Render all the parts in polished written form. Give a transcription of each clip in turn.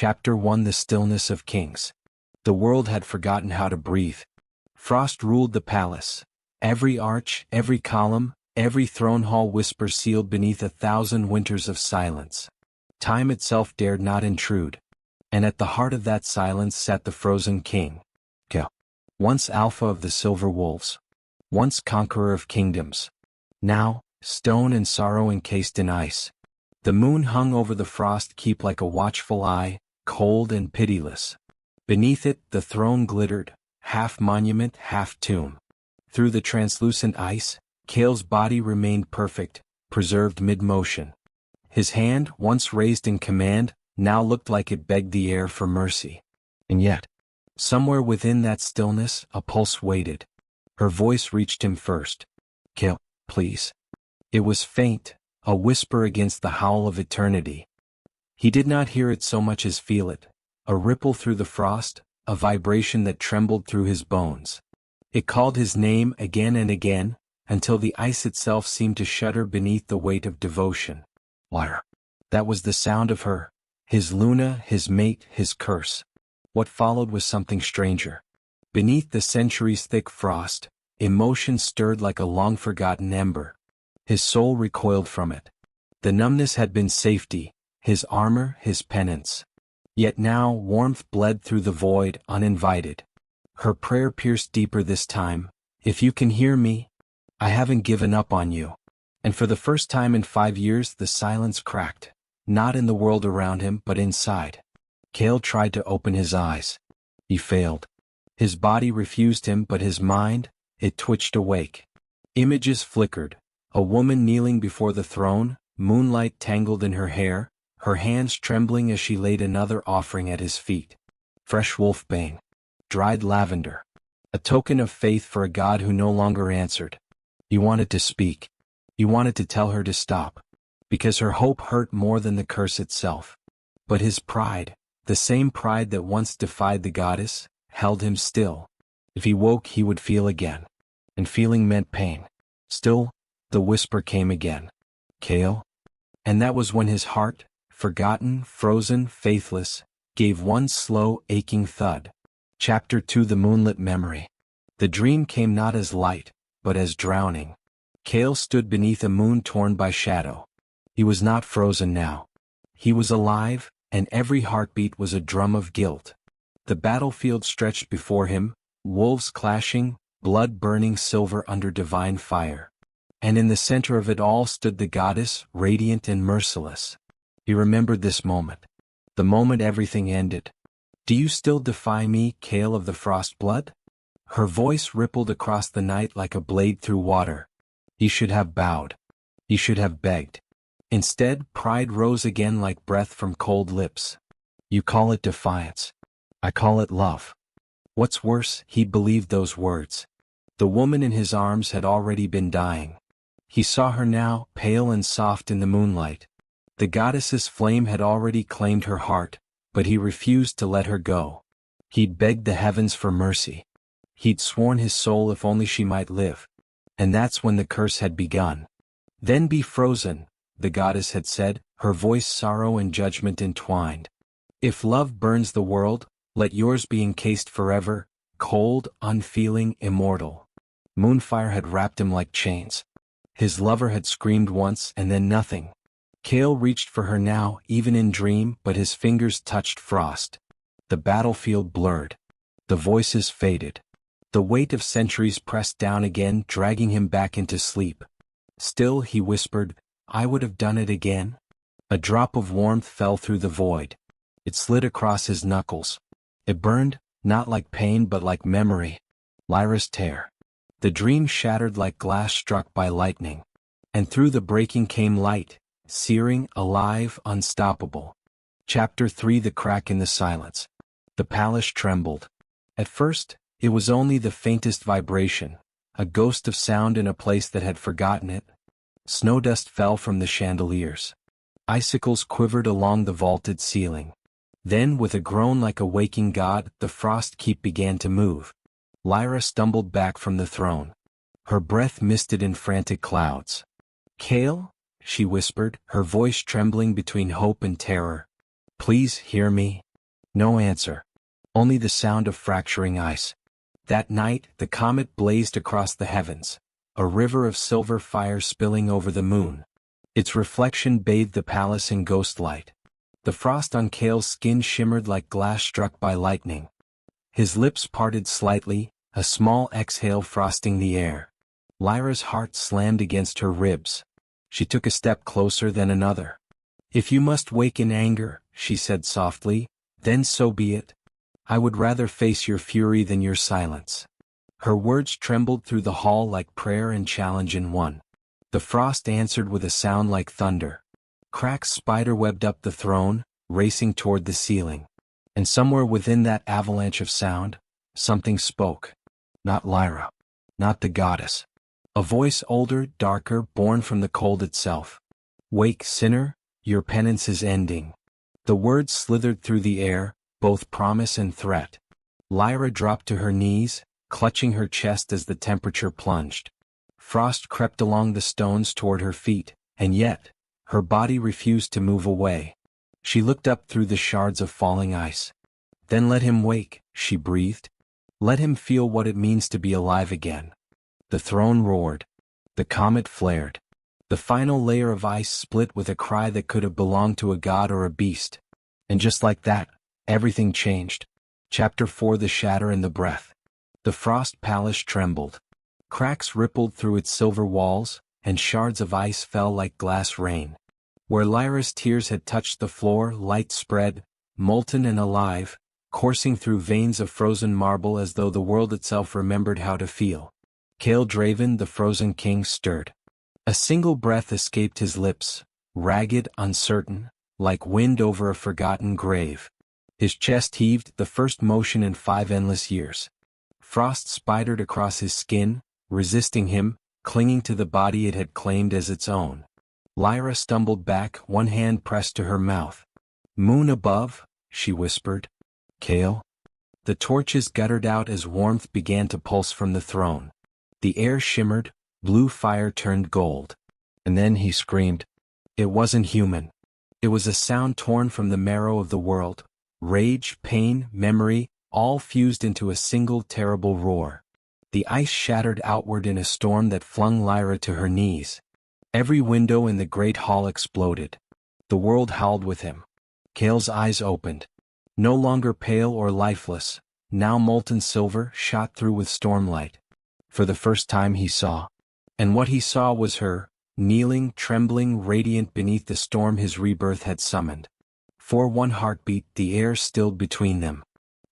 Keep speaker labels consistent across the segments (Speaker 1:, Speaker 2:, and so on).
Speaker 1: Chapter 1 The Stillness of Kings. The world had forgotten how to breathe. Frost ruled the palace. Every arch, every column, every throne hall whisper sealed beneath 1,000 winters of silence. Time itself dared not intrude. And at the heart of that silence sat the frozen king. Kael. Once alpha of the silver wolves. Once conqueror of kingdoms. Now, stone and sorrow encased in ice. The moon hung over the frost keep like a watchful eye, cold and pitiless. Beneath it, the throne glittered, half monument, half tomb. Through the translucent ice, Kael's body remained perfect, preserved mid-motion. His hand, once raised in command, now looked like it begged the air for mercy. And yet, somewhere within that stillness, a pulse waited. Her voice reached him first. "Kael, please." It was faint, a whisper against the howl of eternity. He did not hear it so much as feel it, a ripple through the frost, a vibration that trembled through his bones. It called his name again and again, until the ice itself seemed to shudder beneath the weight of devotion. Lyra. That was the sound of her, his Luna, his mate, his curse. What followed was something stranger. Beneath the centuries' thick frost, emotion stirred like a long-forgotten ember. His soul recoiled from it. The numbness had been safety, his armor, his penance. Yet now warmth bled through the void, uninvited. Her prayer pierced deeper this time. "If you can hear me, I haven't given up on you." And for the first time in 5 years the silence cracked, not in the world around him but inside. Kael tried to open his eyes. He failed. His body refused him but his mind, it twitched awake. Images flickered. A woman kneeling before the throne, moonlight tangled in her hair, her hands trembling as she laid another offering at his feet. Fresh wolfbane. Dried lavender. A token of faith for a god who no longer answered. He wanted to speak. He wanted to tell her to stop. Because her hope hurt more than the curse itself. But his pride, the same pride that once defied the goddess, held him still. If he woke he would feel again. And feeling meant pain. Still, the whisper came again. "Kael?" And that was when his heart, forgotten, frozen, faithless, gave one slow, aching thud. Chapter 2 The Moonlit Memory. The dream came not as light, but as drowning. Kael stood beneath a moon torn by shadow. He was not frozen now. He was alive, and every heartbeat was a drum of guilt. The battlefield stretched before him, wolves clashing, blood burning silver under divine fire. And in the center of it all stood the goddess, radiant and merciless. He remembered this moment. The moment everything ended. "Do you still defy me, Kael of the frost blood?" Her voice rippled across the night like a blade through water. He should have bowed. He should have begged. Instead, pride rose again like breath from cold lips. "You call it defiance. I call it love." What's worse, he believed those words. The woman in his arms had already been dying. He saw her now, pale and soft in the moonlight. The goddess's flame had already claimed her heart, but he refused to let her go. He'd begged the heavens for mercy. He'd sworn his soul if only she might live. And that's when the curse had begun. "Then be frozen," the goddess had said, her voice sorrow and judgment entwined. "If love burns the world, let yours be encased forever, cold, unfeeling, immortal." Moonfire had wrapped him like chains. His lover had screamed once and then nothing. Kael reached for her now, even in dream, but his fingers touched frost. The battlefield blurred. The voices faded. The weight of centuries pressed down again, dragging him back into sleep. Still, he whispered, "I would have done it again." A drop of warmth fell through the void. It slid across his knuckles. It burned, not like pain but like memory. Lyra's tear. The dream shattered like glass struck by lightning. And through the breaking came light, searing, alive, unstoppable. Chapter 3 The Crack in the Silence. The palace trembled. At first, it was only the faintest vibration, a ghost of sound in a place that had forgotten it. Snowdust fell from the chandeliers. Icicles quivered along the vaulted ceiling. Then, with a groan like a waking god, the frost keep began to move. Lyra stumbled back from the throne. Her breath misted in frantic clouds. "Kael?" she whispered, her voice trembling between hope and terror. "Please hear me." No answer. Only the sound of fracturing ice. That night, the comet blazed across the heavens, a river of silver fire spilling over the moon. Its reflection bathed the palace in ghost light. The frost on Kael's skin shimmered like glass struck by lightning. His lips parted slightly, a small exhale frosting the air. Lyra's heart slammed against her ribs. She took a step closer, then another. "If you must wake in anger," she said softly, "then so be it. I would rather face your fury than your silence." Her words trembled through the hall like prayer and challenge in one. The frost answered with a sound like thunder. Cracks spiderwebbed up the throne, racing toward the ceiling. And somewhere within that avalanche of sound, something spoke. Not Lyra. Not the goddess. A voice older, darker, born from the cold itself. "Wake, sinner, your penance is ending." The words slithered through the air, both promise and threat. Lyra dropped to her knees, clutching her chest as the temperature plunged. Frost crept along the stones toward her feet, and yet, her body refused to move away. She looked up through the shards of falling ice. "Then let him wake," she breathed. "Let him feel what it means to be alive again." The throne roared. The comet flared. The final layer of ice split with a cry that could have belonged to a god or a beast. And just like that, everything changed. Chapter 4: The Shatter and the Breath. The frost palace trembled. Cracks rippled through its silver walls, and shards of ice fell like glass rain. Where Lyra's tears had touched the floor, light spread, molten and alive, coursing through veins of frozen marble as though the world itself remembered how to feel. Kael Draven, the frozen king, stirred. A single breath escaped his lips, ragged, uncertain, like wind over a forgotten grave. His chest heaved, the first motion in 5 endless years. Frost spidered across his skin, resisting him, clinging to the body it had claimed as its own. Lyra stumbled back, one hand pressed to her mouth. "Moon above," she whispered. "Kael?" The torches guttered out as warmth began to pulse from the throne. The air shimmered, blue fire turned gold. And then he screamed. It wasn't human. It was a sound torn from the marrow of the world. Rage, pain, memory, all fused into a single terrible roar. The ice shattered outward in a storm that flung Lyra to her knees. Every window in the great hall exploded. The world howled with him. Kael's eyes opened. No longer pale or lifeless, now molten silver shot through with stormlight. For the first time he saw. And what he saw was her, kneeling, trembling, radiant beneath the storm his rebirth had summoned. For one heartbeat, the air stilled between them.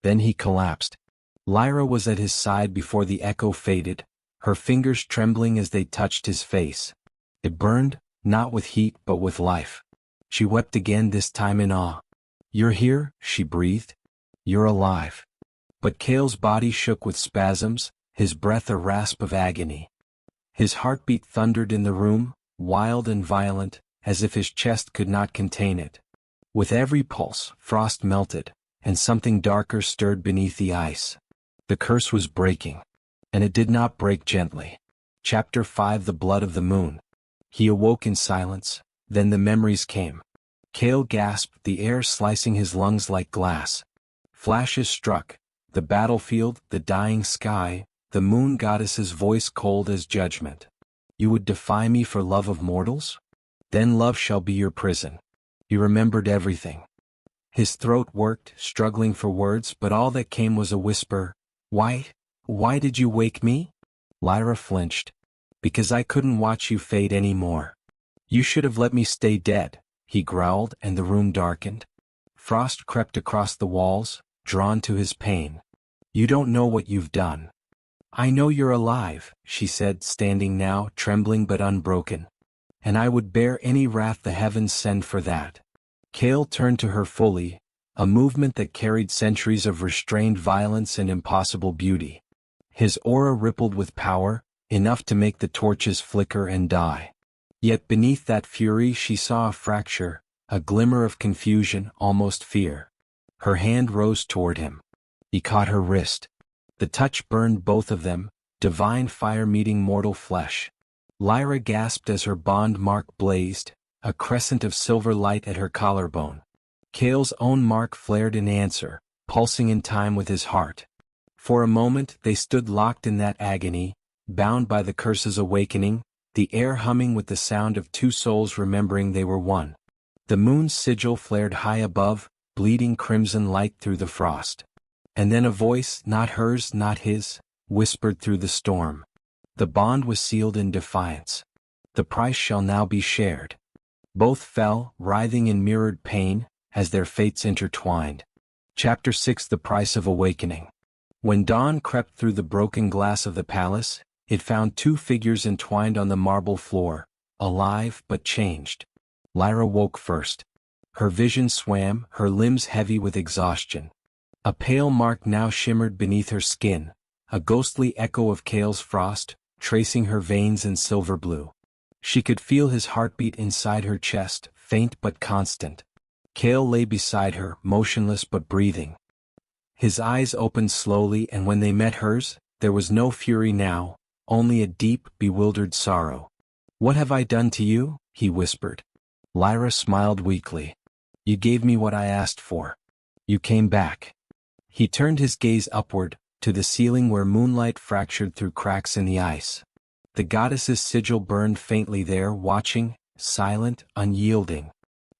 Speaker 1: Then he collapsed. Lyra was at his side before the echo faded, her fingers trembling as they touched his face. It burned, not with heat but with life. She wept again, this time in awe. "You're here," she breathed. "You're alive." But Kael's body shook with spasms, his breath a rasp of agony. His heartbeat thundered in the room, wild and violent, as if his chest could not contain it. With every pulse, frost melted, and something darker stirred beneath the ice. The curse was breaking. And it did not break gently. Chapter 5: The Blood of the Moon. He awoke in silence, then the memories came. Kael gasped, the air slicing his lungs like glass. Flashes struck, the battlefield, the dying sky, the moon goddess's voice cold as judgment. "You would defy me for love of mortals? Then love shall be your prison." He remembered everything. His throat worked, struggling for words, but all that came was a whisper. Why did you wake me?" Lyra flinched. "Because I couldn't watch you fade any more. You should have let me stay dead," he growled, and the room darkened. Frost crept across the walls, drawn to his pain. "You don't know what you've done." "I know you're alive," she said, standing now, trembling but unbroken. "And I would bear any wrath the heavens send for that." Kael turned to her fully, a movement that carried centuries of restrained violence and impossible beauty. His aura rippled with power, enough to make the torches flicker and die. Yet beneath that fury she saw a fracture, a glimmer of confusion, almost fear. Her hand rose toward him. He caught her wrist. The touch burned both of them, divine fire meeting mortal flesh. Lyra gasped as her bond mark blazed, a crescent of silver light at her collarbone. Kael's own mark flared in answer, pulsing in time with his heart. For a moment they stood locked in that agony, bound by the curse's awakening, the air humming with the sound of two souls remembering they were one. The moon's sigil flared high above, bleeding crimson light through the frost. And then a voice, not hers, not his, whispered through the storm. The bond was sealed in defiance. The price shall now be shared. Both fell, writhing in mirrored pain, as their fates intertwined. Chapter 6: The Price of Awakening. When dawn crept through the broken glass of the palace, it found two figures entwined on the marble floor, alive but changed. Lyra woke first. Her vision swam, her limbs heavy with exhaustion. A pale mark now shimmered beneath her skin, a ghostly echo of Kael's frost, tracing her veins in silver blue. She could feel his heartbeat inside her chest, faint but constant. Kael lay beside her, motionless but breathing. His eyes opened slowly, and when they met hers, there was no fury now, only a deep, bewildered sorrow. "What have I done to you?" he whispered. Lyra smiled weakly. "You gave me what I asked for. You came back." He turned his gaze upward, to the ceiling where moonlight fractured through cracks in the ice. The goddess's sigil burned faintly there, watching, silent, unyielding.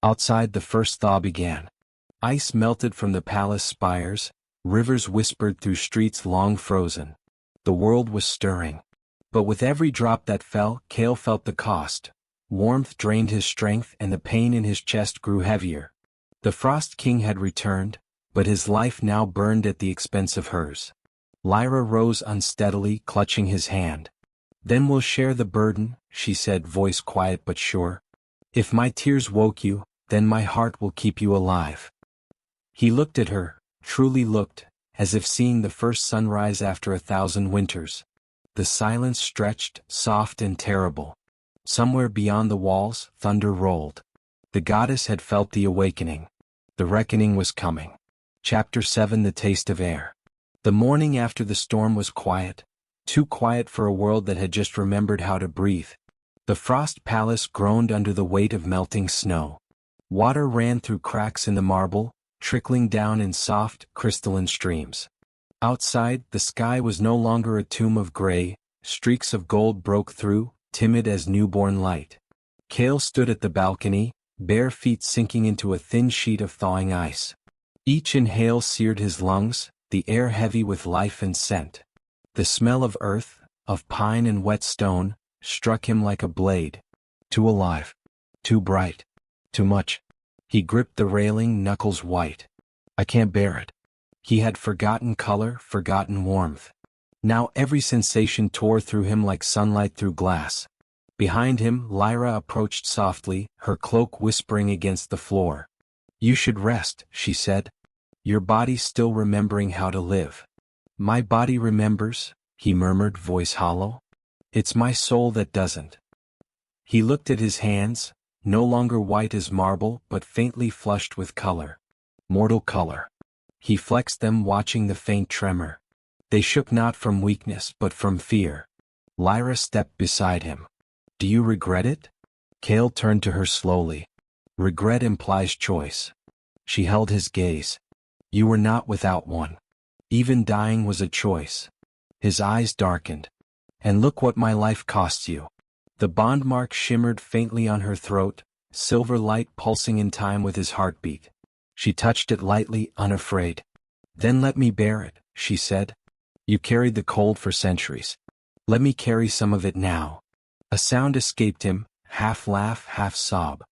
Speaker 1: Outside the first thaw began. Ice melted from the palace spires, rivers whispered through streets long frozen. The world was stirring. But with every drop that fell, Kael felt the cost. Warmth drained his strength and the pain in his chest grew heavier. The Frost King had returned, but his life now burned at the expense of hers. Lyra rose unsteadily, clutching his hand. "Then we'll share the burden," she said, voice quiet but sure. "If my tears woke you, then my heart will keep you alive." He looked at her, truly looked, as if seeing the first sunrise after 1,000 winters. The silence stretched, soft and terrible. Somewhere beyond the walls, thunder rolled. The goddess had felt the awakening. The reckoning was coming. Chapter 7: The Taste of Air. The morning after the storm was quiet, too quiet for a world that had just remembered how to breathe. The Frost Palace groaned under the weight of melting snow. Water ran through cracks in the marble, trickling down in soft, crystalline streams. Outside, the sky was no longer a tomb of gray, streaks of gold broke through, timid as newborn light. Kael stood at the balcony, bare feet sinking into a thin sheet of thawing ice. Each inhale seared his lungs, the air heavy with life and scent. The smell of earth, of pine and wet stone, struck him like a blade. Too alive. Too bright. Too much. He gripped the railing, knuckles white. "I can't bear it." He had forgotten color, forgotten warmth. Now every sensation tore through him like sunlight through glass. Behind him, Lyra approached softly, her cloak whispering against the floor. "You should rest," she said. "Your body's still remembering how to live." "My body remembers," he murmured, voice hollow. "It's my soul that doesn't." He looked at his hands, no longer white as marble but faintly flushed with color. Mortal color. He flexed them, watching the faint tremor. They shook not from weakness but from fear. Lyra stepped beside him. "Do you regret it?" Kael turned to her slowly. "Regret implies choice." She held his gaze. "You were not without one. Even dying was a choice." His eyes darkened. "And look what my life cost you." The bond mark shimmered faintly on her throat, silver light pulsing in time with his heartbeat. She touched it lightly, unafraid. "Then let me bear it," she said. "You carried the cold for centuries. Let me carry some of it now." A sound escaped him, half laugh, half sob.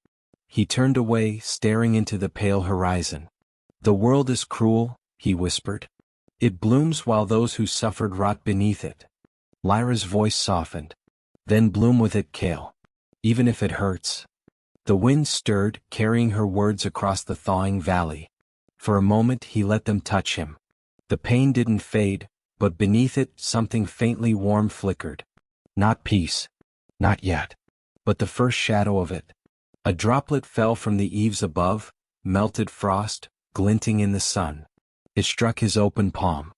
Speaker 1: He turned away, staring into the pale horizon. "The world is cruel," he whispered. "It blooms while those who suffered rot beneath it." Lyra's voice softened. "Then bloom with it, Kael. Even if it hurts." The wind stirred, carrying her words across the thawing valley. For a moment he let them touch him. The pain didn't fade, but beneath it something faintly warm flickered. Not peace. Not yet. But the first shadow of it. A droplet fell from the eaves above, melted frost, glinting in the sun. It struck his open palm.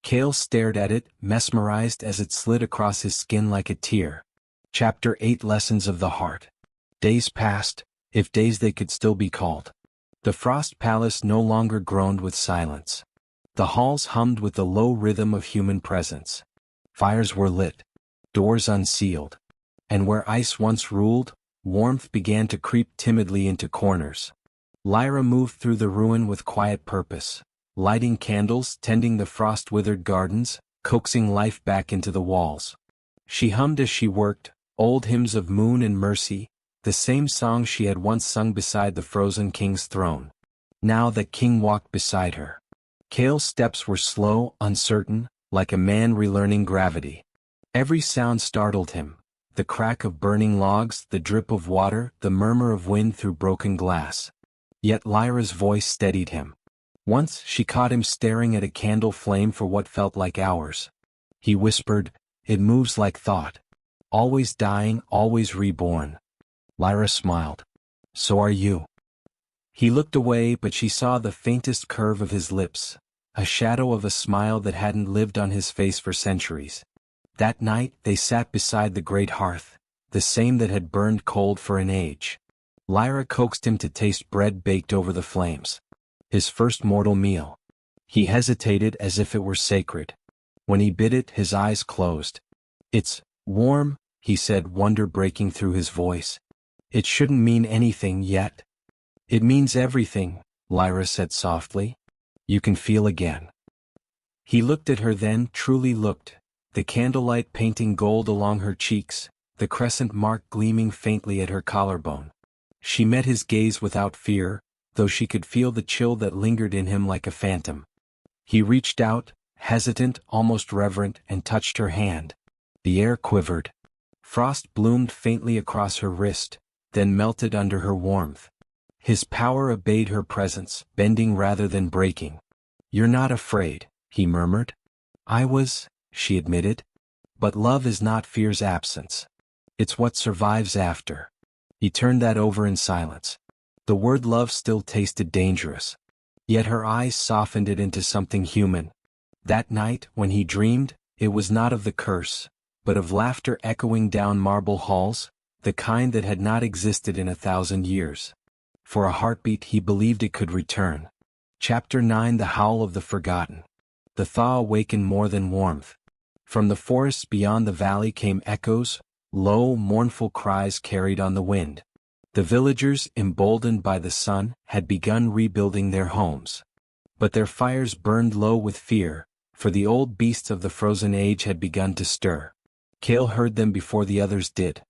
Speaker 1: Kael stared at it, mesmerized as it slid across his skin like a tear. Chapter 8: Lessons of the Heart. Days passed, if days they could still be called. The frost palace no longer groaned with silence. The halls hummed with the low rhythm of human presence. Fires were lit, doors unsealed. And where ice once ruled, warmth began to creep timidly into corners. Lyra moved through the ruin with quiet purpose, lighting candles, tending the frost-withered gardens, coaxing life back into the walls. She hummed as she worked, old hymns of moon and mercy, the same songs she had once sung beside the frozen king's throne. Now the king walked beside her. Kael's steps were slow, uncertain, like a man relearning gravity. Every sound startled him, the crack of burning logs, the drip of water, the murmur of wind through broken glass. Yet Lyra's voice steadied him. Once she caught him staring at a candle flame for what felt like hours. He whispered, "It moves like thought. Always dying, always reborn." Lyra smiled. "So are you." He looked away, but she saw the faintest curve of his lips, a shadow of a smile that hadn't lived on his face for centuries. That night they sat beside the great hearth, the same that had burned cold for an age. Lyra coaxed him to taste bread baked over the flames. His first mortal meal. He hesitated as if it were sacred. When he bit it, his eyes closed. "It's warm," he said, wonder breaking through his voice. "It shouldn't mean anything yet." "It means everything," Lyra said softly. "You can feel again." He looked at her then, truly looked, the candlelight painting gold along her cheeks, the crescent mark gleaming faintly at her collarbone. She met his gaze without fear, though she could feel the chill that lingered in him like a phantom. He reached out, hesitant, almost reverent, and touched her hand. The air quivered. Frost bloomed faintly across her wrist, then melted under her warmth. His power obeyed her presence, bending rather than breaking. "You're not afraid," he murmured. "I was," she admitted. "But love is not fear's absence. It's what survives after." He turned that over in silence. The word love still tasted dangerous. Yet her eyes softened it into something human. That night, when he dreamed, it was not of the curse, but of laughter echoing down marble halls, the kind that had not existed in 1,000 years. For a heartbeat he believed it could return. Chapter 9: The Howl of the Forgotten. The thaw awakened more than warmth. From the forests beyond the valley came echoes, low, mournful cries carried on the wind. The villagers, emboldened by the sun, had begun rebuilding their homes. But their fires burned low with fear, for the old beasts of the frozen age had begun to stir. Kael heard them before the others did.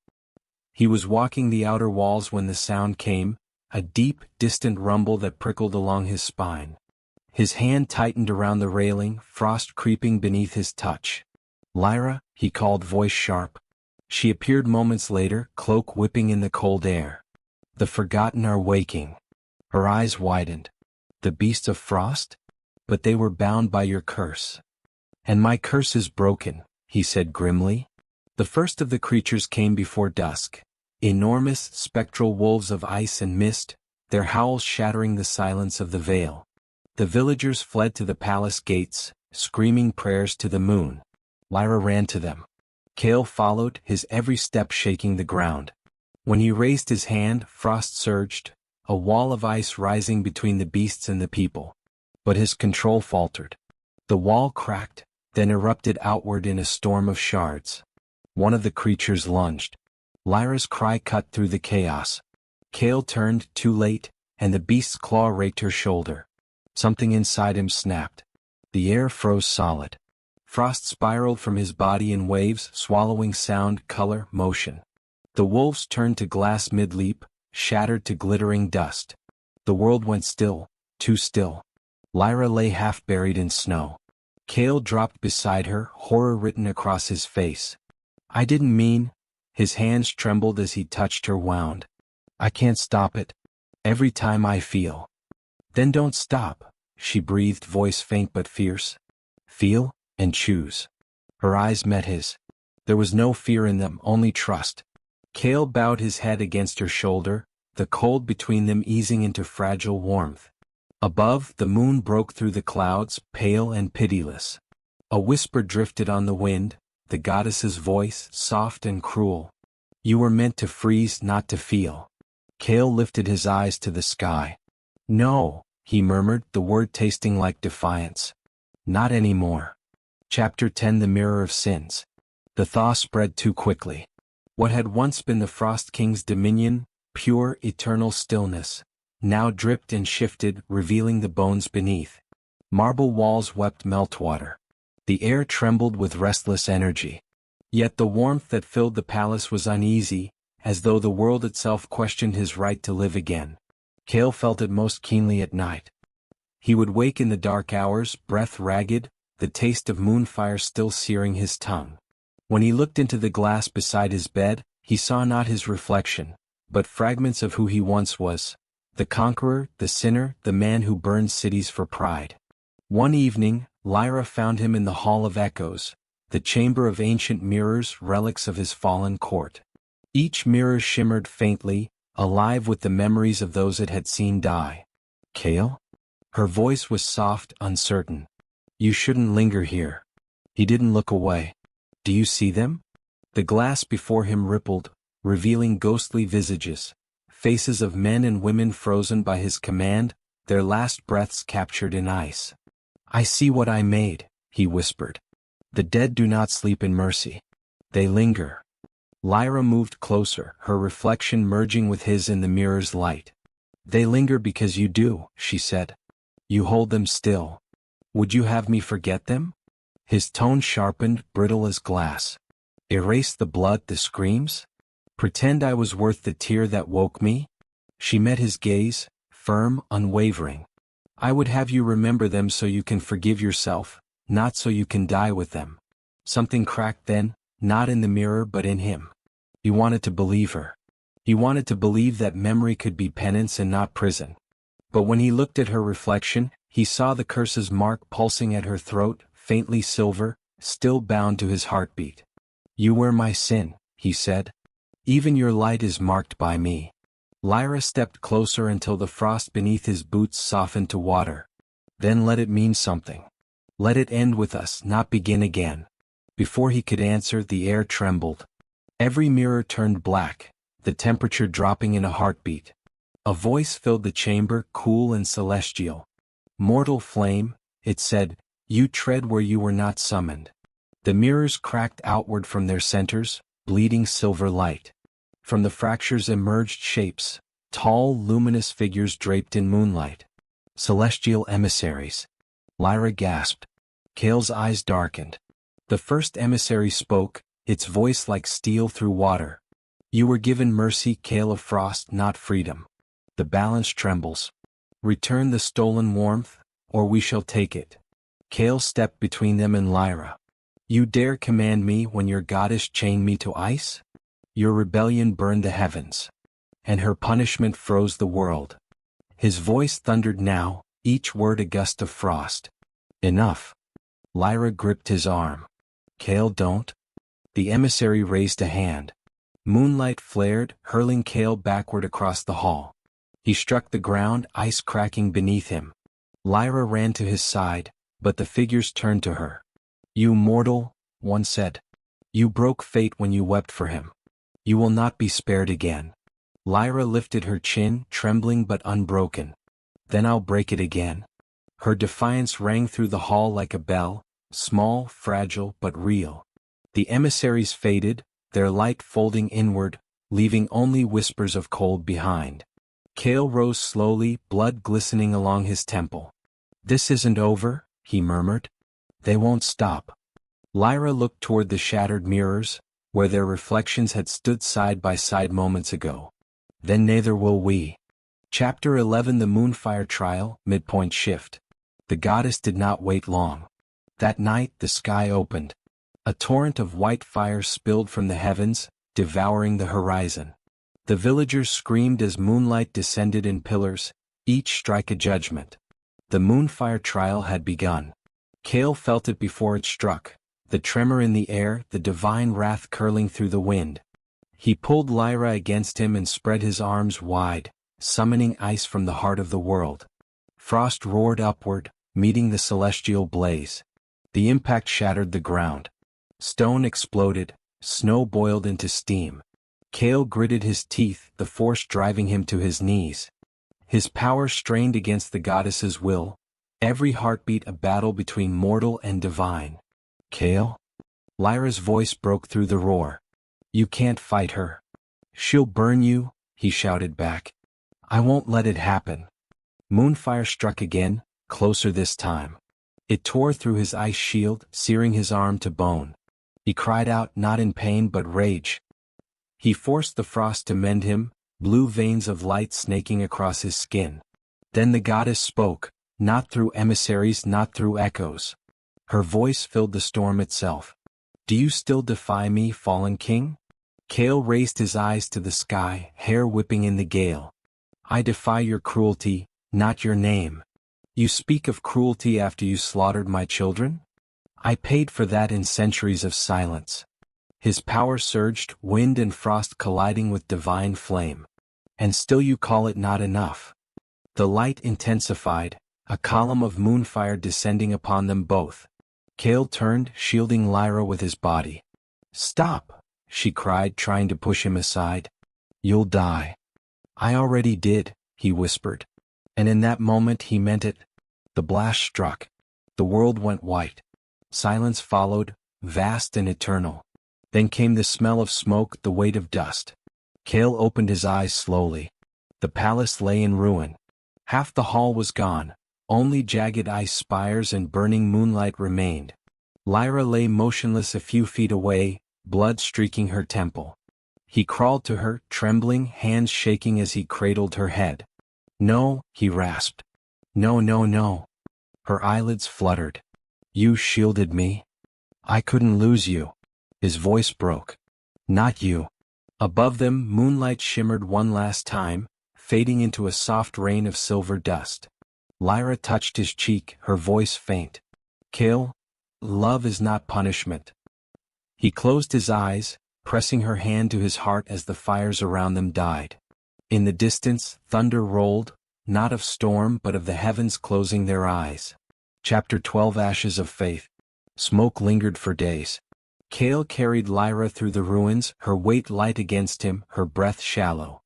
Speaker 1: He was walking the outer walls when the sound came, a deep, distant rumble that prickled along his spine. His hand tightened around the railing, frost creeping beneath his touch. "Lyra," he called, voice sharp. She appeared moments later, cloak whipping in the cold air. "The forgotten are waking." Her eyes widened. "The beasts of frost? But they were bound by your curse." "And my curse is broken," he said grimly. The first of the creatures came before dusk. Enormous, spectral wolves of ice and mist, their howls shattering the silence of the vale. The villagers fled to the palace gates, screaming prayers to the moon. Lyra ran to them. Kael followed, his every step shaking the ground. When he raised his hand, frost surged, a wall of ice rising between the beasts and the people. But his control faltered. The wall cracked, then erupted outward in a storm of shards. One of the creatures lunged. Lyra's cry cut through the chaos. Kael turned, too late, and the beast's claw raked her shoulder. Something inside him snapped. The air froze solid. Frost spiraled from his body in waves, swallowing sound, color, motion. The wolves turned to glass mid-leap, shattered to glittering dust. The world went still, too still. Lyra lay half buried in snow. Kael dropped beside her, horror written across his face. "I didn't mean..." His hands trembled as he touched her wound. "I can't stop it. Every time I feel..." "Then don't stop," she breathed, voice faint but fierce. "Feel, and choose." Her eyes met his. There was no fear in them, only trust. Kael bowed his head against her shoulder, the cold between them easing into fragile warmth. Above, the moon broke through the clouds, pale and pitiless. A whisper drifted on the wind, the goddess's voice, soft and cruel. "You were meant to freeze, not to feel." Kael lifted his eyes to the sky. No, he murmured, the word tasting like defiance. Not anymore. Chapter 10 The Mirror of Sins. The thaw spread too quickly. What had once been the Frost King's dominion, pure, eternal stillness, now dripped and shifted, revealing the bones beneath. Marble walls wept meltwater. The air trembled with restless energy. Yet the warmth that filled the palace was uneasy, as though the world itself questioned his right to live again. Kael felt it most keenly at night. He would wake in the dark hours, breath ragged, the taste of moonfire still searing his tongue. When he looked into the glass beside his bed, he saw not his reflection, but fragments of who he once was, the conqueror, the sinner, the man who burned cities for pride. One evening, Lyra found him in the Hall of Echoes, the chamber of ancient mirrors, relics of his fallen court. Each mirror shimmered faintly, alive with the memories of those it had seen die. Kael? Her voice was soft, uncertain. You shouldn't linger here. He didn't look away. Do you see them? The glass before him rippled, revealing ghostly visages, faces of men and women frozen by his command, their last breaths captured in ice. I see what I made, he whispered. The dead do not sleep in mercy. They linger. Lyra moved closer, her reflection merging with his in the mirror's light. They linger because you do, she said. You hold them still. Would you have me forget them? His tone sharpened, brittle as glass. Erase the blood, the screams? Pretend I was worth the tear that woke me? She met his gaze, firm, unwavering. I would have you remember them so you can forgive yourself, not so you can die with them. Something cracked then, not in the mirror but in him. He wanted to believe her. He wanted to believe that memory could be penance and not prison. But when he looked at her reflection, he saw the curse's mark pulsing at her throat, faintly silver, still bound to his heartbeat. You were my sin, he said. Even your light is marked by me. Lyra stepped closer until the frost beneath his boots softened to water. Then let it mean something. Let it end with us, not begin again. Before he could answer, the air trembled. Every mirror turned black, the temperature dropping in a heartbeat. A voice filled the chamber, cool and celestial. Mortal flame, it said, you tread where you were not summoned. The mirrors cracked outward from their centers, bleeding silver light. From the fractures emerged shapes, tall, luminous figures draped in moonlight. Celestial emissaries. Lyra gasped. Kael's eyes darkened. The first emissary spoke, its voice like steel through water. You were given mercy, Kael of Frost, not freedom. The balance trembles. Return the stolen warmth, or we shall take it. Kael stepped between them and Lyra. You dare command me when your goddess chained me to ice? Your rebellion burned the heavens. And her punishment froze the world. His voice thundered now, each word a gust of frost. Enough. Lyra gripped his arm. Kael, don't. The emissary raised a hand. Moonlight flared, hurling Kael backward across the hall. He struck the ground, ice cracking beneath him. Lyra ran to his side, but the figures turned to her. You mortal, one said. You broke fate when you wept for him. You will not be spared again. Lyra lifted her chin, trembling but unbroken. Then I'll break it again. Her defiance rang through the hall like a bell, small, fragile, but real. The emissaries faded, their light folding inward, leaving only whispers of cold behind. Kael rose slowly, blood glistening along his temple. This isn't over, he murmured. They won't stop. Lyra looked toward the shattered mirrors, where their reflections had stood side by side moments ago. Then neither will we. Chapter 11 The Moonfire Trial, Midpoint Shift. The goddess did not wait long. That night the sky opened. A torrent of white fire spilled from the heavens, devouring the horizon. The villagers screamed as moonlight descended in pillars, each strike a judgment. The moonfire trial had begun. Kael felt it before it struck, the tremor in the air, the divine wrath curling through the wind. He pulled Lyra against him and spread his arms wide, summoning ice from the heart of the world. Frost roared upward, meeting the celestial blaze. The impact shattered the ground. Stone exploded, snow boiled into steam. Kael gritted his teeth, the force driving him to his knees. His power strained against the goddess's will, every heartbeat a battle between mortal and divine. Kael? Lyra's voice broke through the roar. You can't fight her. She'll burn you, he shouted back. I won't let it happen. Moonfire struck again, closer this time. It tore through his ice shield, searing his arm to bone. He cried out not in pain but rage. He forced the frost to mend him, blue veins of light snaking across his skin. Then the goddess spoke, not through emissaries, not through echoes. Her voice filled the storm itself. Do you still defy me, fallen king? Kael raised his eyes to the sky, hair whipping in the gale. I defy your cruelty, not your name. You speak of cruelty after you slaughtered my children? I paid for that in centuries of silence. His power surged, wind and frost colliding with divine flame. And still you call it not enough. The light intensified, a column of moonfire descending upon them both. Kael turned, shielding Lyra with his body. Stop, she cried, trying to push him aside. You'll die. I already did, he whispered. And in that moment he meant it. The blast struck. The world went white. Silence followed, vast and eternal. Then came the smell of smoke, the weight of dust. Kael opened his eyes slowly. The palace lay in ruin. Half the hall was gone. Only jagged ice spires and burning moonlight remained. Lyra lay motionless a few feet away, blood streaking her temple. He crawled to her, trembling, hands shaking as he cradled her head. No, he rasped. No, no, no. Her eyelids fluttered. You shielded me. I couldn't lose you. His voice broke. Not you. Above them, moonlight shimmered one last time, fading into a soft rain of silver dust. Lyra touched his cheek, her voice faint. Kael, love is not punishment. He closed his eyes, pressing her hand to his heart as the fires around them died. In the distance, thunder rolled, not of storm but of the heavens closing their eyes. Chapter 12 Ashes of Faith. Smoke lingered for days. Kael carried Lyra through the ruins, her weight light against him, her breath shallow.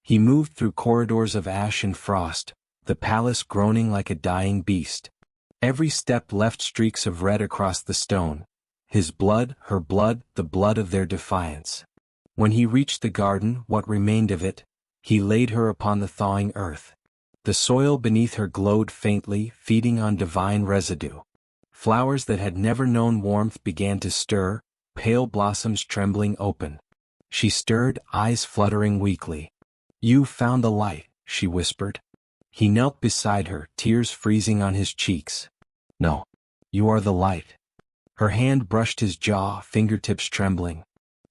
Speaker 1: He moved through corridors of ash and frost, the palace groaning like a dying beast. Every step left streaks of red across the stone. His blood, her blood, the blood of their defiance. When he reached the garden, what remained of it, he laid her upon the thawing earth. The soil beneath her glowed faintly, feeding on divine residue. Flowers that had never known warmth began to stir, pale blossoms trembling open. She stirred, eyes fluttering weakly. You found the light, she whispered. He knelt beside her, tears freezing on his cheeks. No. You are the light. Her hand brushed his jaw, fingertips trembling.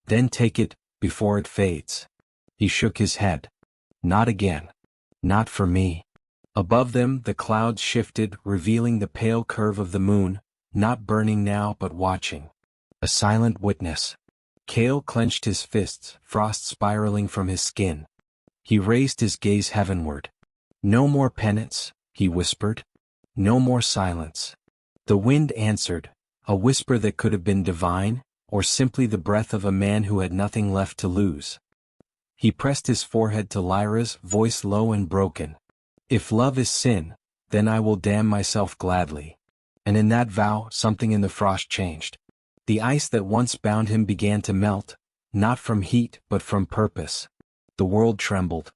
Speaker 1: Then take it, before it fades. He shook his head. Not again. Not for me. Above them, the clouds shifted, revealing the pale curve of the moon, not burning now but watching. A silent witness. Kael clenched his fists, frost spiraling from his skin. He raised his gaze heavenward. No more penance, he whispered. No more silence. The wind answered, a whisper that could have been divine, or simply the breath of a man who had nothing left to lose. He pressed his forehead to Lyra's, voice low and broken. If love is sin, then I will damn myself gladly. And in that vow, something in the frost changed. The ice that once bound him began to melt, not from heat but from purpose. The world trembled.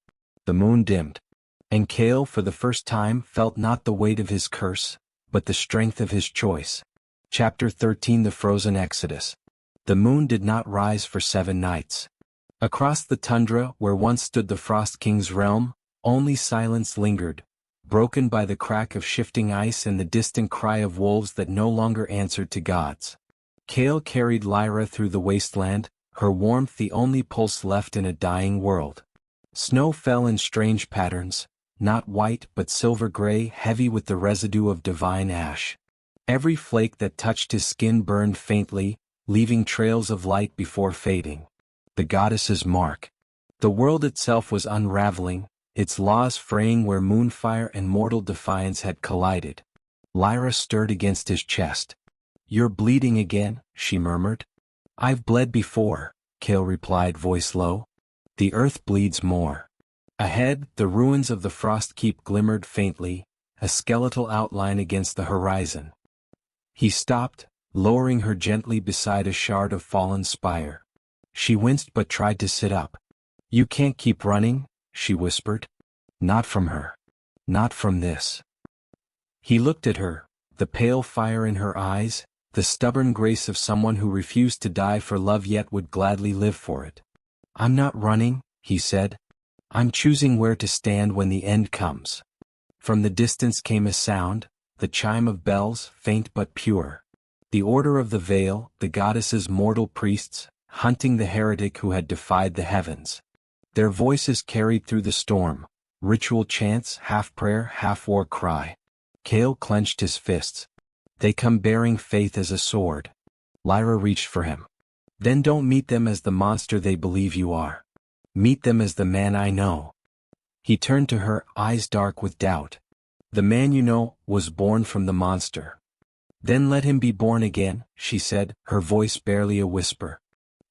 Speaker 1: The moon dimmed. And Kael, for the first time, felt not the weight of his curse, but the strength of his choice. Chapter 13 The Frozen Exodus. The moon did not rise for 7 nights. Across the tundra, where once stood the Frost King's realm, only silence lingered, broken by the crack of shifting ice and the distant cry of wolves that no longer answered to gods. Kael carried Lyra through the wasteland, her warmth the only pulse left in a dying world. Snow fell in strange patterns, not white but silver-gray, heavy with the residue of divine ash. Every flake that touched his skin burned faintly, leaving trails of light before fading. The goddess's mark. The world itself was unraveling, its laws fraying where moonfire and mortal defiance had collided. Lyra stirred against his chest. You're bleeding again, she murmured. I've bled before, Kael replied, voice low. The earth bleeds more. Ahead, the ruins of the frost keep glimmered faintly, a skeletal outline against the horizon. He stopped, lowering her gently beside a shard of fallen spire. She winced but tried to sit up. "You can't keep running," she whispered. "Not from her. Not from this." He looked at her, the pale fire in her eyes, the stubborn grace of someone who refused to die for love yet would gladly live for it. "I'm not running," he said. "I'm choosing where to stand when the end comes." From the distance came a sound, the chime of bells, faint but pure. The Order of the Veil, the goddess's mortal priests, hunting the heretic who had defied the heavens. Their voices carried through the storm, ritual chants, half prayer, half war cry. Kael clenched his fists. "They come bearing faith as a sword." Lyra reached for him. "Then don't meet them as the monster they believe you are. Meet them as the man I know." He turned to her, eyes dark with doubt. "The man you know was born from the monster." "Then let him be born again," she said, her voice barely a whisper.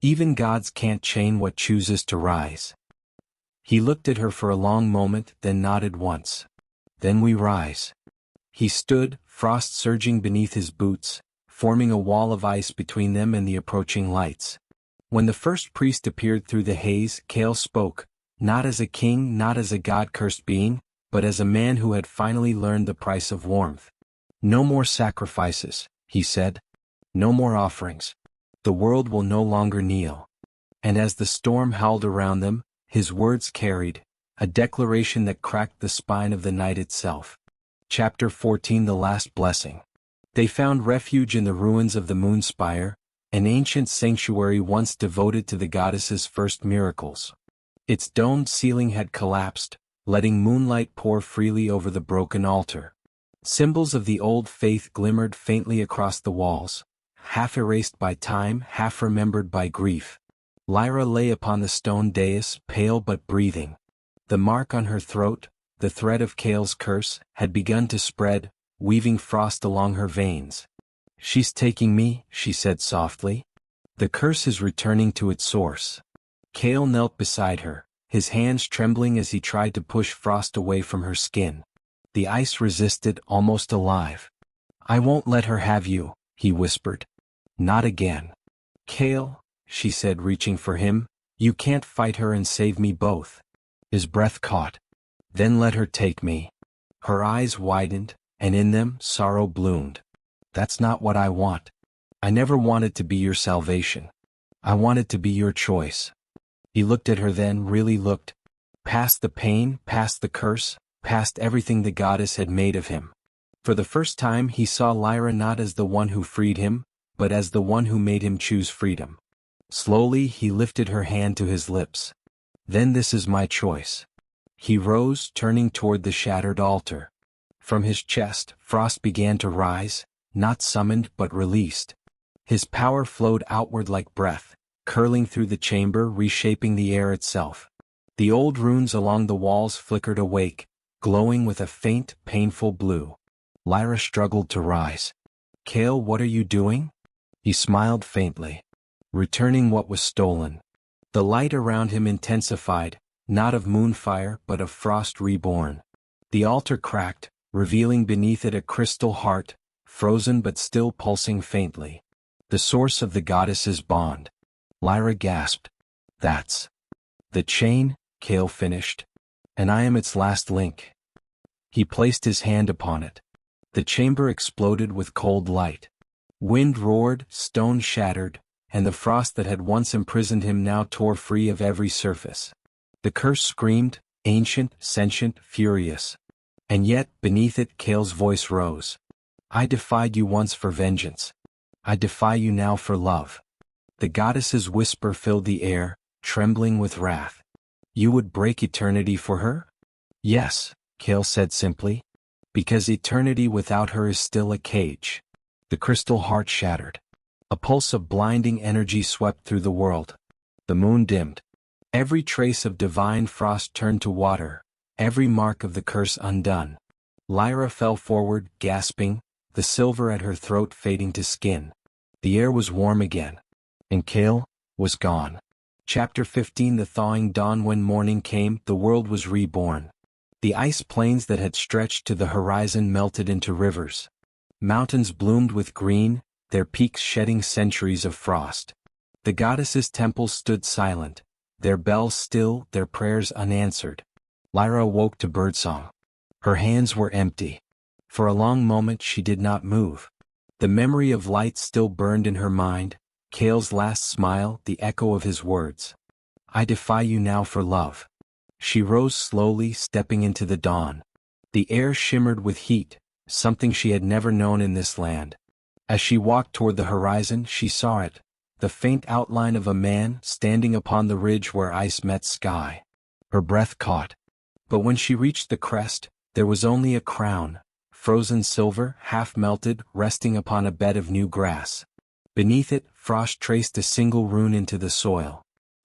Speaker 1: "Even gods can't chain what chooses to rise." He looked at her for a long moment, then nodded once. "Then we rise." He stood, frost surging beneath his boots, forming a wall of ice between them and the approaching lights. When the first priest appeared through the haze, Kael spoke, not as a king, not as a god-cursed being, but as a man who had finally learned the price of warmth. "No more sacrifices," he said. "No more offerings. The world will no longer kneel." And as the storm howled around them, his words carried, a declaration that cracked the spine of the night itself. Chapter 14 The Last Blessing. They found refuge in the ruins of the Moonspire, an ancient sanctuary once devoted to the goddess's first miracles. Its domed ceiling had collapsed, letting moonlight pour freely over the broken altar. Symbols of the old faith glimmered faintly across the walls, half erased by time, half remembered by grief. Lyra lay upon the stone dais, pale but breathing. The mark on her throat, the thread of Kael's curse, had begun to spread, weaving frost along her veins. "She's taking me," she said softly. "The curse is returning to its source." Kael knelt beside her, his hands trembling as he tried to push frost away from her skin. The ice resisted, almost alive. "I won't let her have you," he whispered. "Not again." "Kael," she said, reaching for him, "you can't fight her and save me both." His breath caught. "Then let her take me." Her eyes widened, and in them sorrow bloomed. "That's not what I want. I never wanted to be your salvation. I wanted to be your choice." He looked at her then, really looked. Past the pain, past the curse, past everything the goddess had made of him. For the first time he saw Lyra not as the one who freed him, but as the one who made him choose freedom. Slowly he lifted her hand to his lips. "Then this is my choice." He rose, turning toward the shattered altar. From his chest, frost began to rise, not summoned but released. His power flowed outward like breath, curling through the chamber, reshaping the air itself. The old runes along the walls flickered awake, glowing with a faint, painful blue. Lyra struggled to rise. "Kael, what are you doing?" He smiled faintly. "Returning what was stolen." The light around him intensified, not of moonfire but of frost reborn. The altar cracked, revealing beneath it a crystal heart, frozen but still pulsing faintly. The source of the goddess's bond. Lyra gasped. "That's the chain," Kael finished. "And I am its last link." He placed his hand upon it. The chamber exploded with cold light. Wind roared, stone shattered, and the frost that had once imprisoned him now tore free of every surface. The curse screamed, ancient, sentient, furious. And yet, beneath it, Kael's voice rose. "I defied you once for vengeance. I defy you now for love." The goddess's whisper filled the air, trembling with wrath. "You would break eternity for her?" "Yes," Kael said simply. "Because eternity without her is still a cage." The crystal heart shattered. A pulse of blinding energy swept through the world. The moon dimmed. Every trace of divine frost turned to water, every mark of the curse undone. Lyra fell forward, gasping, the silver at her throat fading to skin. The air was warm again. And Kael was gone. Chapter 15 The thawing dawn. When morning came, the world was reborn. The ice plains that had stretched to the horizon melted into rivers. Mountains bloomed with green, their peaks shedding centuries of frost. The goddesses' temples stood silent, their bells still, their prayers unanswered. Lyra awoke to birdsong. Her hands were empty. For a long moment she did not move. The memory of light still burned in her mind, Kael's last smile, the echo of his words. I defy you now for love. She rose slowly, stepping into the dawn. The air shimmered with heat, something she had never known in this land. As she walked toward the horizon, she saw it, the faint outline of a man standing upon the ridge where ice met sky. Her breath caught. But when she reached the crest, there was only a crown, frozen silver, half melted, resting upon a bed of new grass. Beneath it, frost traced a single rune into the soil.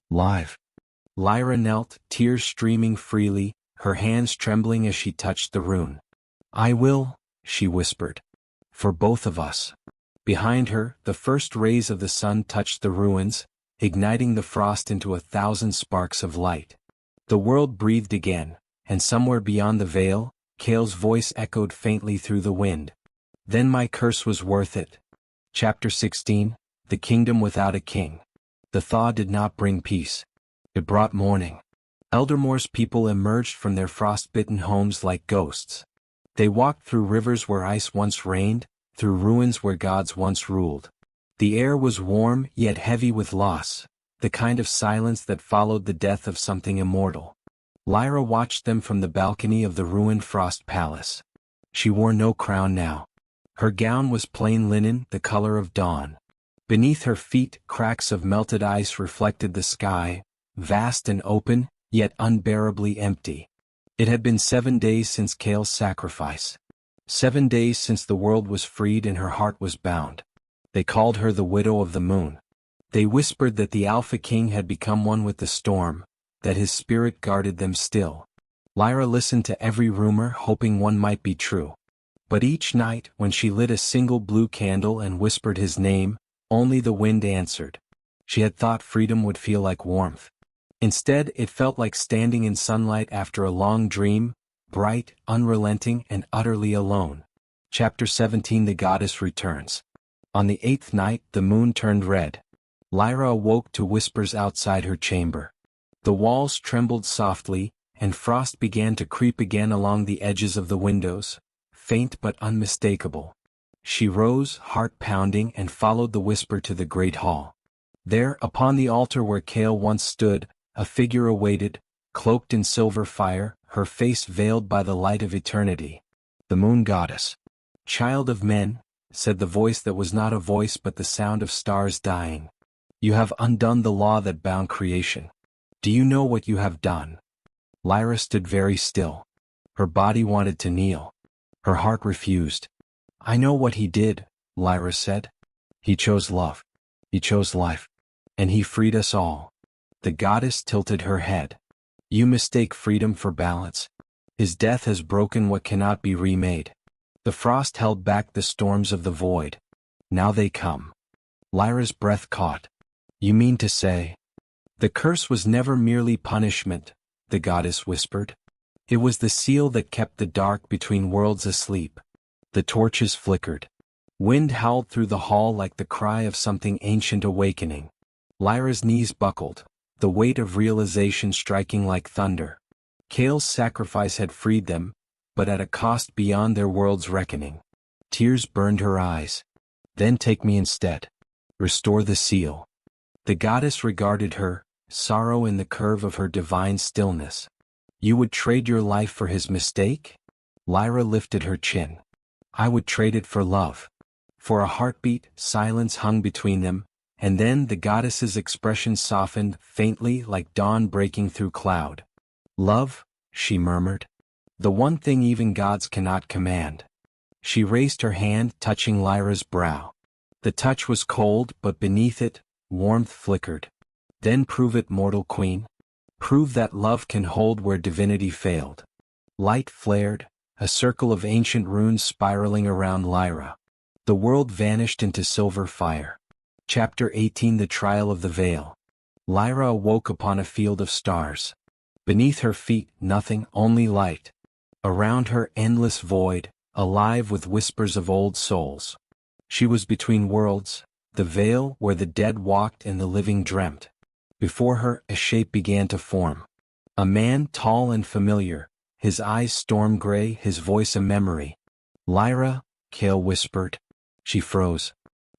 Speaker 1: Live. Lyra knelt, tears streaming freely, her hands trembling as she touched the rune. I will, she whispered. For both of us. Behind her, the first rays of the sun touched the ruins, igniting the frost into 1,000 sparks of light. The world breathed again, and somewhere beyond the veil, Kael's voice echoed faintly through the wind. Then my curse was worth it. Chapter 16 The Kingdom Without a King. The thaw did not bring peace. It brought mourning. Eldermore's people emerged from their frost-bitten homes like ghosts. They walked through rivers where ice once reigned, through ruins where gods once ruled. The air was warm yet heavy with loss, the kind of silence that followed the death of something immortal. Lyra watched them from the balcony of the ruined frost palace. She wore no crown now. Her gown was plain linen, the color of dawn. Beneath her feet, cracks of melted ice reflected the sky, vast and open, yet unbearably empty. It had been 7 days since Kael's sacrifice. 7 days since the world was freed and her heart was bound. They called her the widow of the moon. They whispered that the Alpha King had become one with the storm, that his spirit guarded them still. Lyra listened to every rumor, hoping one might be true. But each night, when she lit a single blue candle and whispered his name, only the wind answered. She had thought freedom would feel like warmth. Instead, it felt like standing in sunlight after a long dream, bright, unrelenting, and utterly alone. Chapter 17 The Goddess Returns. On the 8th night, the moon turned red. Lyra awoke to whispers outside her chamber. The walls trembled softly, and frost began to creep again along the edges of the windows, faint but unmistakable. She rose, heart pounding, and followed the whisper to the great hall. There, upon the altar where Kael once stood, a figure awaited, cloaked in silver fire, her face veiled by the light of eternity. The moon goddess. Child of men, said the voice that was not a voice but the sound of stars dying. You have undone the law that bound creation. Do you know what you have done? Lyra stood very still. Her body wanted to kneel. Her heart refused. I know what he did, Lyra said. He chose love. He chose life. And he freed us all. The goddess tilted her head. You mistake freedom for balance. His death has broken what cannot be remade. The frost held back the storms of the void. Now they come. Lyra's breath caught. You mean to say? The curse was never merely punishment, the goddess whispered. It was the seal that kept the dark between worlds asleep. The torches flickered. Wind howled through the hall like the cry of something ancient awakening. Lyra's knees buckled, the weight of realization striking like thunder. Kael's sacrifice had freed them, but at a cost beyond their world's reckoning. Tears burned her eyes. Then take me instead. Restore the seal. The goddess regarded her, sorrow in the curve of her divine stillness. You would trade your life for his mistake? Lyra lifted her chin. I would trade it for love. For a heartbeat, silence hung between them, and then the goddess's expression softened faintly like dawn breaking through cloud. Love, she murmured. The one thing even gods cannot command. She raised her hand, touching Lyra's brow. The touch was cold, but beneath it, warmth flickered. Then prove it, mortal queen. Prove that love can hold where divinity failed. Light flared, a circle of ancient runes spiraling around Lyra. The world vanished into silver fire. Chapter 18 The Trial of the Veil. Lyra awoke upon a field of stars. Beneath her feet, nothing, only light. Around her, endless void, alive with whispers of old souls. She was between worlds, the veil where the dead walked and the living dreamt. Before her, a shape began to form. A man tall and familiar, his eyes storm gray, his voice a memory. "Lyra," Kael whispered. She froze.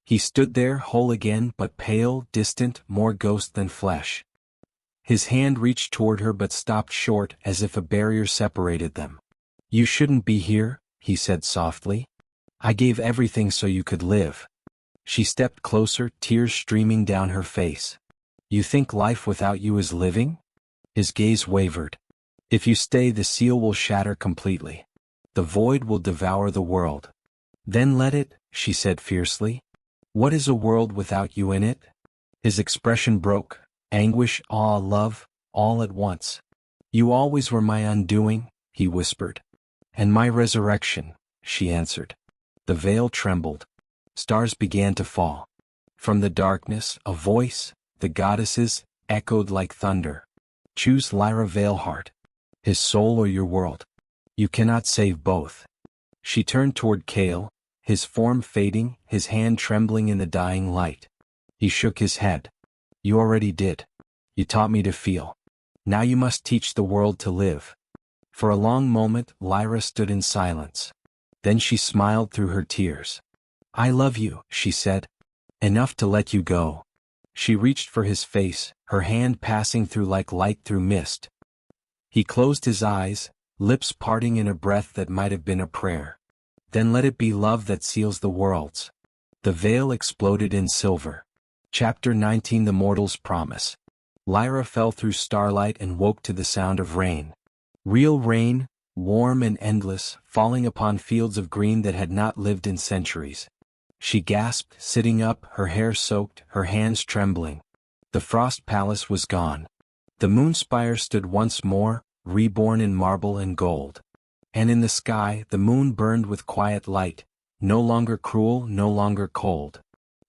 Speaker 1: He stood there, whole again, but pale, distant, more ghost than flesh. His hand reached toward her but stopped short as if a barrier separated them. "You shouldn't be here," he said softly. "I gave everything so you could live." She stepped closer, tears streaming down her face. "You think life without you is living?" His gaze wavered. "If you stay, the seal will shatter completely. The void will devour the world." "Then let it," she said fiercely. "What is a world without you in it?" His expression broke, anguish, awe, love, all at once. "You always were my undoing," he whispered. "And my resurrection," she answered. The veil trembled. Stars began to fall. From the darkness, a voice, the goddess's, echoed like thunder. "Choose Lyra Veilheart. His soul or your world. You cannot save both." She turned toward Kael, his form fading, his hand trembling in the dying light. He shook his head. "You already did. You taught me to feel. Now you must teach the world to live." For a long moment, Lyra stood in silence. Then she smiled through her tears. "I love you," she said. "Enough to let you go." She reached for his face, her hand passing through like light through mist. He closed his eyes, lips parting in a breath that might have been a prayer. "Then let it be love that seals the worlds." The veil exploded in silver. Chapter 19 The Mortal's Promise. Lyra fell through starlight and woke to the sound of rain. Real rain, warm and endless, falling upon fields of green that had not lived in centuries. She gasped, sitting up, her hair soaked, her hands trembling. The frost palace was gone. The moon spire stood once more, reborn in marble and gold. And in the sky, the moon burned with quiet light, no longer cruel, no longer cold.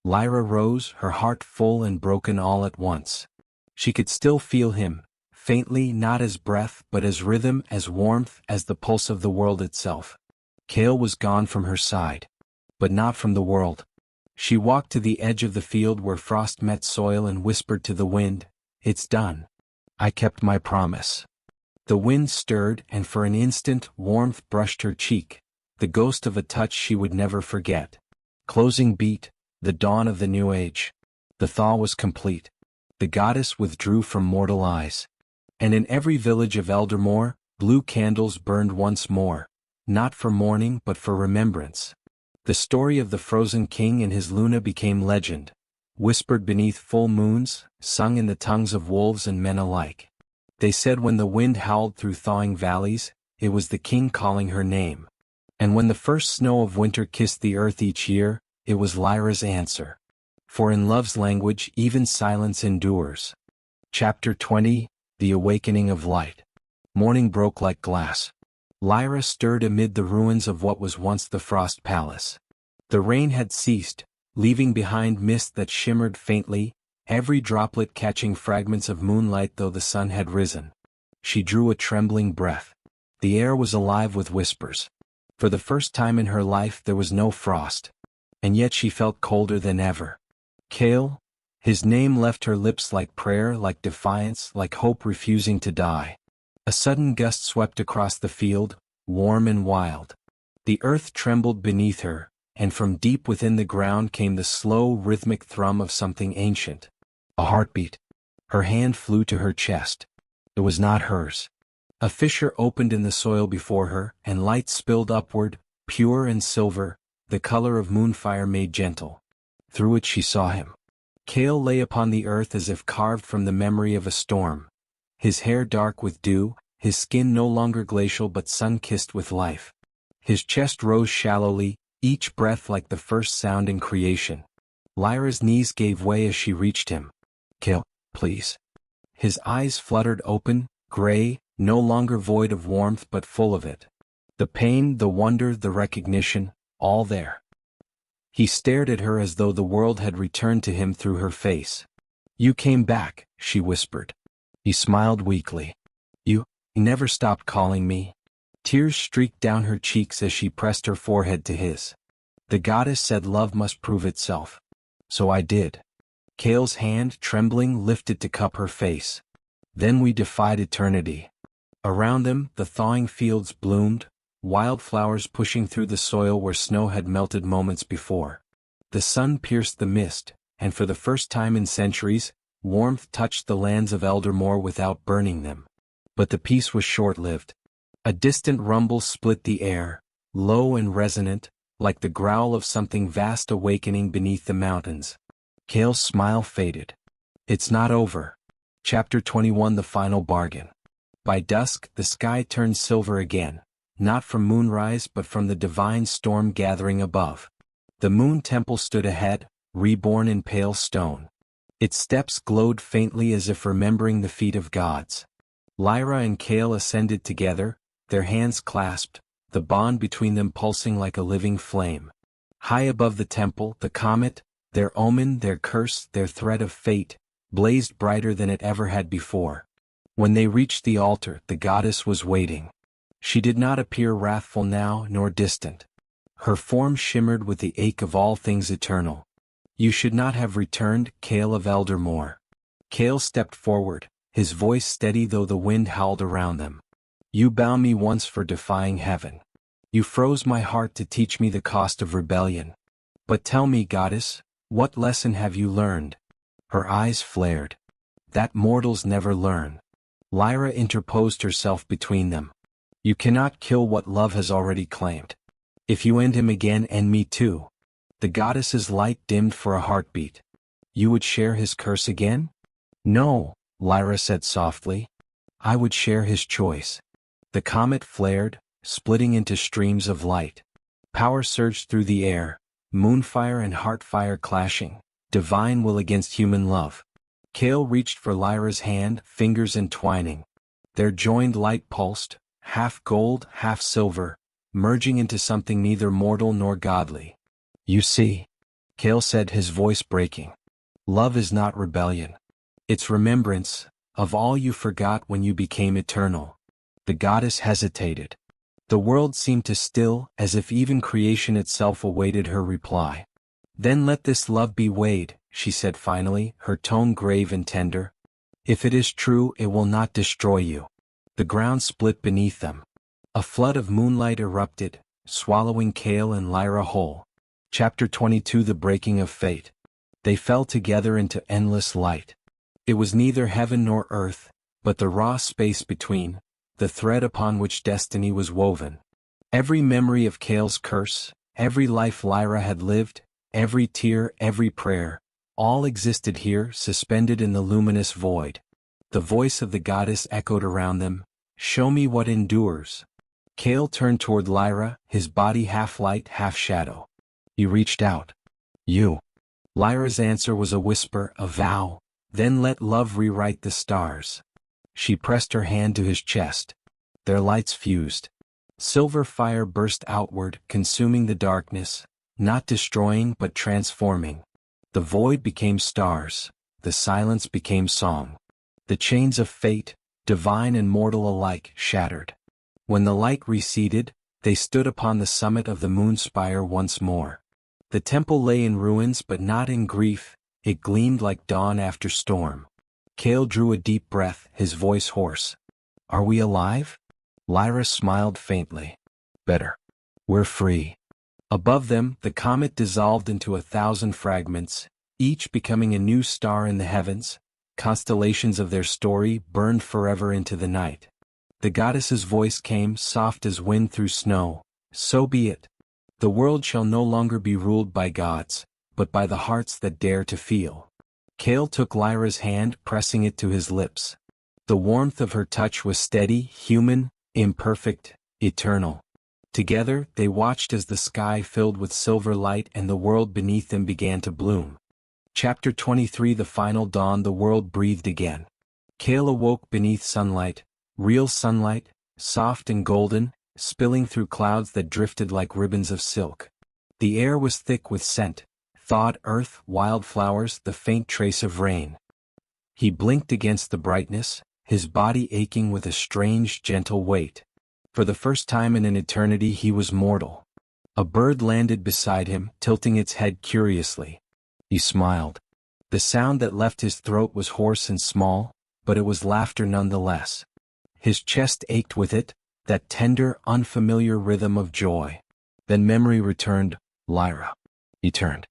Speaker 1: Lyra rose, her heart full and broken all at once. She could still feel him, faintly, not as breath but as rhythm, as warmth, as the pulse of the world itself. Kael was gone from her side. But not from the world. She walked to the edge of the field where frost met soil and whispered to the wind, "It's done. I kept my promise." The wind stirred, and for an instant warmth brushed her cheek, the ghost of a touch she would never forget. Closing beat, the dawn of the new age. The thaw was complete. The goddess withdrew from mortal eyes. And in every village of Eldermore, blue candles burned once more, not for mourning but for remembrance. The story of the frozen king and his Luna became legend, whispered beneath full moons, sung in the tongues of wolves and men alike. They said when the wind howled through thawing valleys, it was the king calling her name. And when the first snow of winter kissed the earth each year, it was Lyra's answer. For in love's language even silence endures. Chapter 20 The Awakening of Light. Morning broke like glass. Lyra stirred amid the ruins of what was once the Frost Palace. The rain had ceased, leaving behind mist that shimmered faintly, every droplet catching fragments of moonlight though the sun had risen. She drew a trembling breath. The air was alive with whispers. For the first time in her life there was no frost. And yet she felt colder than ever. Kael? His name left her lips like prayer, like defiance, like hope refusing to die. A sudden gust swept across the field, warm and wild. The earth trembled beneath her, and from deep within the ground came the slow, rhythmic thrum of something ancient. A heartbeat. Her hand flew to her chest. It was not hers. A fissure opened in the soil before her, and light spilled upward, pure and silver, the color of moonfire made gentle. Through it she saw him. Kael lay upon the earth as if carved from the memory of a storm. His hair dark with dew, his skin no longer glacial but sun-kissed with life. His chest rose shallowly, each breath like the first sound in creation. Lyra's knees gave way as she reached him. "Kael, please." His eyes fluttered open, gray, no longer void of warmth but full of it. The pain, the wonder, the recognition, all there. He stared at her as though the world had returned to him through her face. "You came back," she whispered. He smiled weakly. You never stopped calling me. Tears streaked down her cheeks as she pressed her forehead to his. The goddess said love must prove itself. So I did. Kael's hand, trembling, lifted to cup her face. Then we defied eternity. Around them, the thawing fields bloomed, wildflowers pushing through the soil where snow had melted moments before. The sun pierced the mist, and for the first time in centuries, warmth touched the lands of Eldermore without burning them. But the peace was short-lived. A distant rumble split the air, low and resonant, like the growl of something vast awakening beneath the mountains. Kael's smile faded. It's not over. Chapter 21 The Final Bargain. By dusk, the sky turned silver again, not from moonrise but from the divine storm gathering above. The moon temple stood ahead, reborn in pale stone. Its steps glowed faintly as if remembering the feet of gods. Lyra and Kael ascended together, their hands clasped, the bond between them pulsing like a living flame. High above the temple, the comet, their omen, their curse, their thread of fate, blazed brighter than it ever had before. When they reached the altar, the goddess was waiting. She did not appear wrathful now, nor distant. Her form shimmered with the ache of all things eternal. You should not have returned, Kael of Eldermore. Kael stepped forward, his voice steady though the wind howled around them. You bound me once for defying heaven. You froze my heart to teach me the cost of rebellion. But tell me, goddess, what lesson have you learned? Her eyes flared. That mortals never learn. Lyra interposed herself between them. You cannot kill what love has already claimed. If you end him again, end me too. The goddess's light dimmed for a heartbeat. You would share his curse again? No, Lyra said softly. I would share his choice. The comet flared, splitting into streams of light. Power surged through the air, moonfire and heartfire clashing, divine will against human love. Kael reached for Lyra's hand, fingers entwining. Their joined light pulsed, half gold, half silver, merging into something neither mortal nor godly. You see, Kael said, his voice breaking. Love is not rebellion. It's remembrance, of all you forgot when you became eternal. The goddess hesitated. The world seemed to still, as if even creation itself awaited her reply. Then let this love be weighed, she said finally, her tone grave and tender. If it is true, it will not destroy you. The ground split beneath them. A flood of moonlight erupted, swallowing Kael and Lyra whole. Chapter 22 The Breaking of Fate. They fell together into endless light. It was neither heaven nor earth, but the raw space between, the thread upon which destiny was woven. Every memory of Kael's curse, every life Lyra had lived, every tear, every prayer, all existed here, suspended in the luminous void. The voice of the goddess echoed around them. Show me what endures. Kael turned toward Lyra, his body half light, half shadow. He reached out. You. Lyra's answer was a whisper, a vow. Then let love rewrite the stars. She pressed her hand to his chest. Their lights fused. Silver fire burst outward, consuming the darkness, not destroying but transforming. The void became stars, the silence became song. The chains of fate, divine and mortal alike, shattered. When the light receded, they stood upon the summit of the moon spire once more. The temple lay in ruins but not in grief, it gleamed like dawn after storm. Kael drew a deep breath, his voice hoarse. Are we alive? Lyra smiled faintly. Better. We're free. Above them, the comet dissolved into 1,000 fragments, each becoming a new star in the heavens. Constellations of their story burned forever into the night. The goddess's voice came, soft as wind through snow. So be it. The world shall no longer be ruled by gods, but by the hearts that dare to feel. Kael took Lyra's hand, pressing it to his lips. The warmth of her touch was steady, human, imperfect, eternal. Together, they watched as the sky filled with silver light and the world beneath them began to bloom. Chapter 23 The Final Dawn. The world breathed again. Kael awoke beneath sunlight, real sunlight, soft and golden, spilling through clouds that drifted like ribbons of silk. The air was thick with scent, thawed earth, wildflowers, the faint trace of rain. He blinked against the brightness, his body aching with a strange, gentle weight. For the first time in an eternity he was mortal. A bird landed beside him, tilting its head curiously. He smiled. The sound that left his throat was hoarse and small, but it was laughter nonetheless. His chest ached with it, that tender, unfamiliar rhythm of joy. Then memory returned. Lyra. He turned.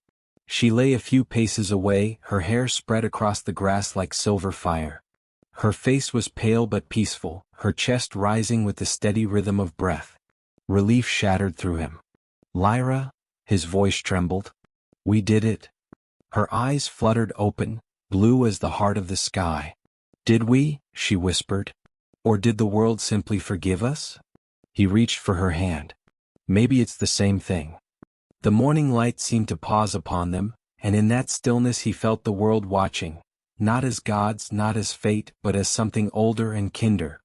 Speaker 1: She lay a few paces away, her hair spread across the grass like silver fire. Her face was pale but peaceful, her chest rising with the steady rhythm of breath. Relief shattered through him. Lyra, his voice trembled. We did it. Her eyes fluttered open, blue as the heart of the sky. Did we? She whispered. Or did the world simply forgive us? He reached for her hand. Maybe it's the same thing. The morning light seemed to pause upon them, and in that stillness he felt the world watching, not as gods, not as fate, but as something older and kinder.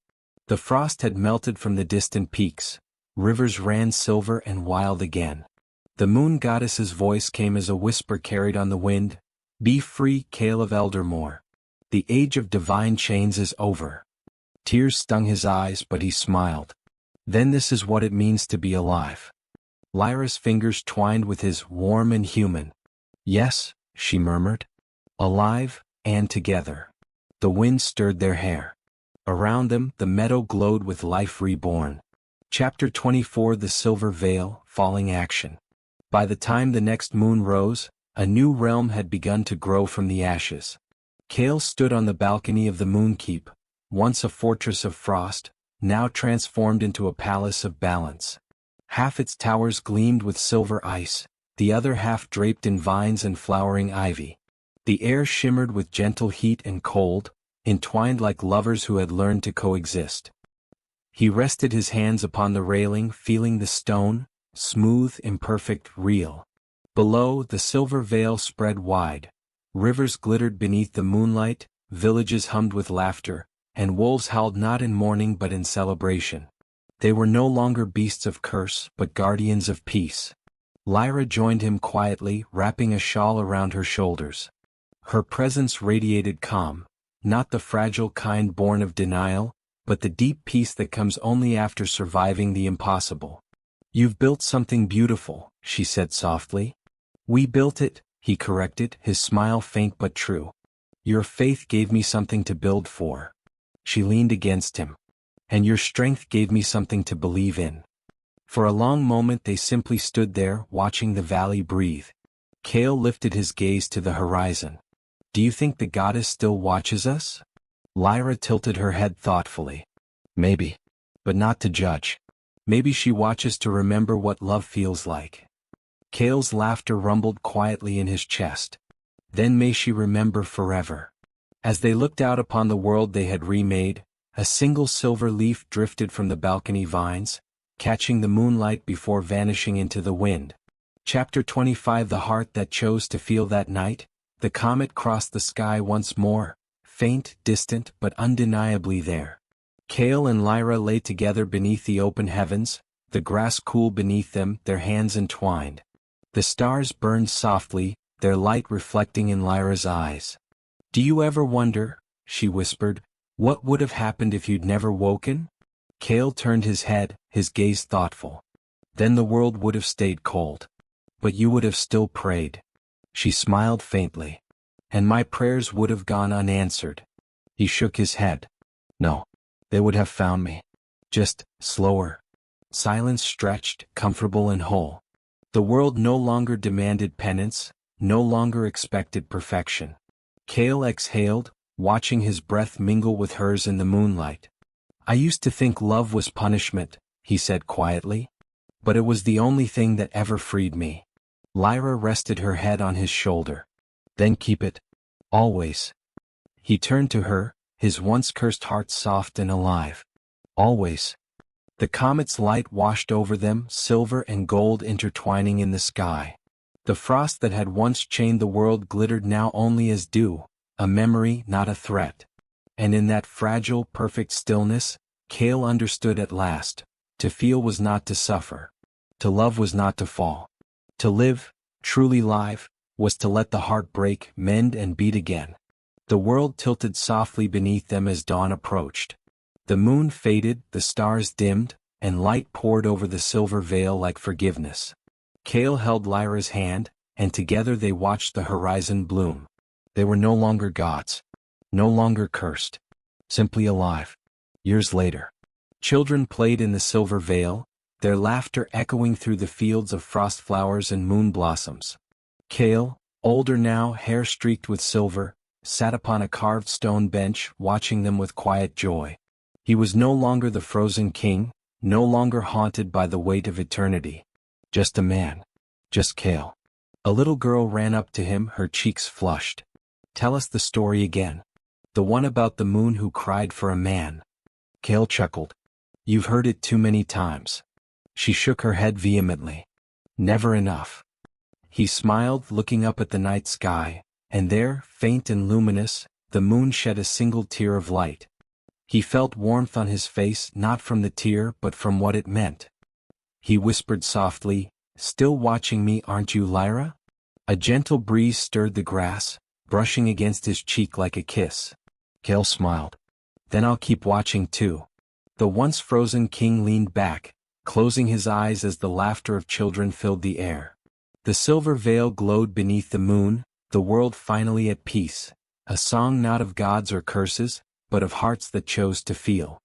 Speaker 1: The frost had melted from the distant peaks. Rivers ran silver and wild again. The moon goddess's voice came as a whisper carried on the wind. Be free, Kael of Eldermore. The age of divine chains is over. Tears stung his eyes, but he smiled. Then this is what it means to be alive. Lyra's fingers twined with his, warm and human. Yes, she murmured. Alive, and together. The wind stirred their hair. Around them, the meadow glowed with life reborn. Chapter 24 The Silver Veil, Falling Action. By the time the next moon rose, a new realm had begun to grow from the ashes. Kael stood on the balcony of the Moonkeep, once a fortress of frost, now transformed into a palace of balance. Half its towers gleamed with silver ice, the other half draped in vines and flowering ivy. The air shimmered with gentle heat and cold, entwined like lovers who had learned to coexist. He rested his hands upon the railing, feeling the stone, smooth, imperfect, real. Below, the silver veil spread wide. Rivers glittered beneath the moonlight, villages hummed with laughter, and wolves howled not in mourning but in celebration. They were no longer beasts of curse, but guardians of peace. Lyra joined him quietly, wrapping a shawl around her shoulders. Her presence radiated calm, not the fragile kind born of denial, but the deep peace that comes only after surviving the impossible. You've built something beautiful, she said softly. We built it, he corrected, his smile faint but true. Your faith gave me something to build for. She leaned against him. And your strength gave me something to believe in. For a long moment they simply stood there, watching the valley breathe. Kael lifted his gaze to the horizon. Do you think the goddess still watches us? Lyra tilted her head thoughtfully. Maybe. But not to judge. Maybe she watches to remember what love feels like. Kael's laughter rumbled quietly in his chest. Then may she remember forever. As they looked out upon the world they had remade, a single silver leaf drifted from the balcony vines, catching the moonlight before vanishing into the wind. Chapter 25 The Heart That Chose to Feel That Night. The comet crossed the sky once more, faint, distant, but undeniably there. Kael and Lyra lay together beneath the open heavens, the grass cool beneath them, their hands entwined. The stars burned softly, their light reflecting in Lyra's eyes. Do you ever wonder, she whispered, what would have happened if you'd never woken? Kael turned his head, his gaze thoughtful. Then the world would have stayed cold. But you would have still prayed. She smiled faintly. And my prayers would have gone unanswered. He shook his head. No. They would have found me. Just, slower. Silence stretched, comfortable and whole. The world no longer demanded penance, no longer expected perfection. Kael exhaled, watching his breath mingle with hers in the moonlight. I used to think love was punishment, he said quietly. But it was the only thing that ever freed me. Lyra rested her head on his shoulder. Then keep it. Always. He turned to her, his once cursed heart soft and alive. Always. The comet's light washed over them, silver and gold intertwining in the sky. The frost that had once chained the world glittered now only as dew, a memory, not a threat. And in that fragile, perfect stillness, Kael understood at last. To feel was not to suffer. To love was not to fall. To live, truly live, was to let the heart break, mend and beat again. The world tilted softly beneath them as dawn approached. The moon faded, the stars dimmed, and light poured over the silver veil like forgiveness. Kael held Lyra's hand, and together they watched the horizon bloom. They were no longer gods. No longer cursed. Simply alive. Years later, children played in the silver veil, their laughter echoing through the fields of frost flowers and moon blossoms. Kael, older now, hair streaked with silver, sat upon a carved stone bench watching them with quiet joy. He was no longer the frozen king, no longer haunted by the weight of eternity. Just a man. Just Kael. A little girl ran up to him, her cheeks flushed. "Tell us the story again. The one about the moon who cried for a man." Kael chuckled. "You've heard it too many times." She shook her head vehemently. "Never enough." He smiled, looking up at the night sky, and there, faint and luminous, the moon shed a single tear of light. He felt warmth on his face, not from the tear but from what it meant. He whispered softly, "Still watching me, aren't you, Lyra?" A gentle breeze stirred the grass, brushing against his cheek like a kiss. Kael smiled. "Then I'll keep watching too." The once frozen king leaned back, closing his eyes as the laughter of children filled the air. The silver veil glowed beneath the moon, the world finally at peace, a song not of gods or curses, but of hearts that chose to feel.